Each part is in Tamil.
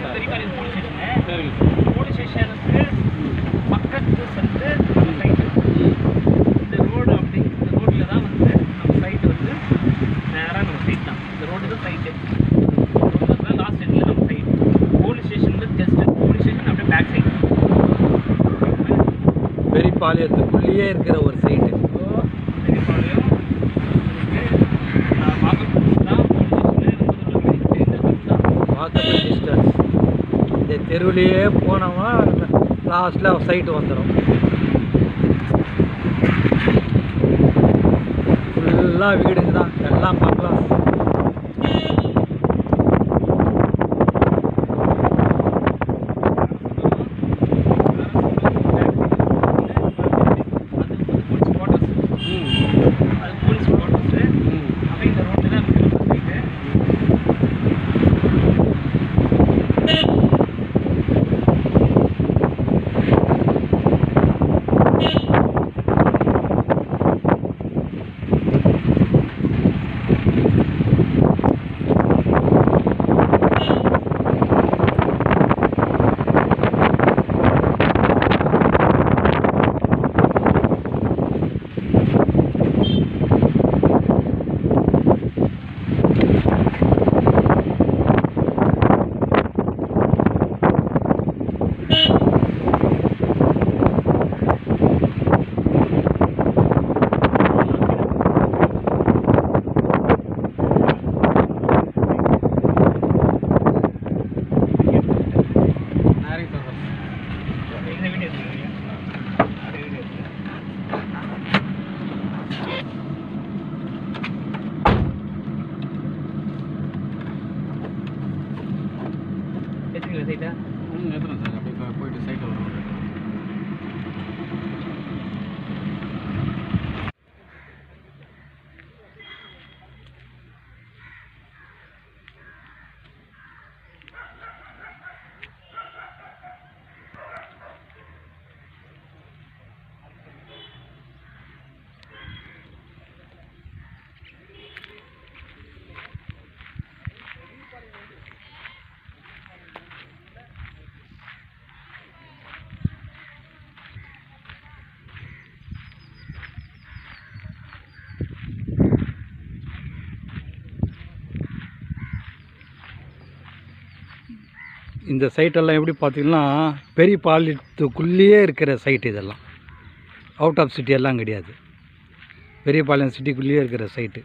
Periyapalayam police station. சரிங்க சார். போலீஸ் ஸ்டேஷனுக்கு பக்கத்து வந்து நம்ம சைட்டு. இந்த ரோடு அப்படி இந்த ரோட்டில் தான் வந்து நம்ம சைட்டு வந்து நேராக நம்ம சைட் தான். இந்த ரோடு தான் சைட்டு. ரோடு தான் லாஸ்ட் எண்டில் நம்ம சைட். போலீஸ் ஸ்டேஷனில் ஜஸ்ட் போலீஸ் ஸ்டேஷன் அப்படியே பேக் சைடு. பெரியபாளையத்துக்குள்ளேயே இருக்கிற ஒரு சைட்டு. Periyapalayam walkable distance. இந்த தெருவிலேயே போனோம்னா லாஸ்ட்டில் சைட்டு வந்துடும். ஃபுல்லாக வீடுங்க தான், எல்லாம் பங்களாஸ். சைட்டா எத்தனை சார் அப்படியே போயிட்டு சைட்டில் வரும். இந்த சைட்டெல்லாம் எப்படி பார்த்தீங்கன்னா பெரியபாளையத்துக்குள்ளேயே இருக்கிற சைட். இதெல்லாம் அவுட் ஆஃப் சிட்டி எல்லாம் கிடையாது, பெரியபாளையம் சிட்டிக்குள்ளேயே இருக்கிற சைட்டு.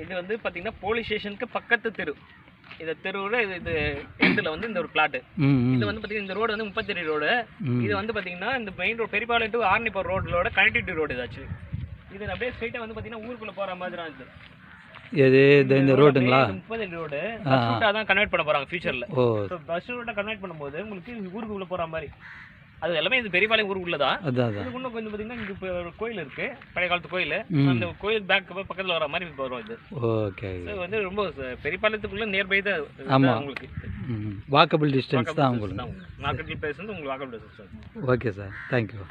இது வந்து பார்த்தீங்கன்னா போலீஸ் ஸ்டேஷனுக்கு பக்கத்து தெரு. இந்த தெருவில் இது எண்டில் வந்து இந்த ஒரு பிளாட்டு. இது வந்து பார்த்தீங்கன்னா இந்த ரோடு வந்து 37 ரோடு. இது வந்து பார்த்தீங்கன்னா இந்த மெயின் ரோடு பெரியபாளையம் டு ஆர்னிபர் ரோடோட கனெக்டிவிட்டி ரோடு இதாச்சு. இது அப்படியே ஸ்ட்ரைட்டாக வந்து பார்த்தீங்கன்னா ஊருக்குள்ளே போகிற மாதிரி தான் இது. எது இந்த ரோடுங்களா? 37 ரோடு தான் கன்வெர்ட் பண்ண போகிறாங்க ஃபியூச்சரில். ஸோ பஸ் ரோட்டை கன்வெர்ட் பண்ணும்போது உங்களுக்கு ஊருக்குள்ளே போகிற மாதிரி அது எல்லாமே இது பெரியபாளையம் ஊருக்குள்ள தான். இதுக்கு இன்னும் கொஞ்சம் பார்த்தீங்கன்னா இங்கே இப்போ ஒரு கோயில் இருக்கு, பழைய காலத்து கோயில். அந்த கோயில் பேக் பக்கத்தில் வர மாதிரி வரும் இது. ஓகே. இது வந்து ரொம்ப பெரியபாளையத்துக்குள்ள நியர்பை தான் உங்களுக்கு. வாக்கபிள் டிஸ்டன்ஸ் தான் உங்களுக்கு. மார்க்கெட்டில் பிளேஸ் வந்து உங்களுக்கு walkable distance. Okay sir, thank you.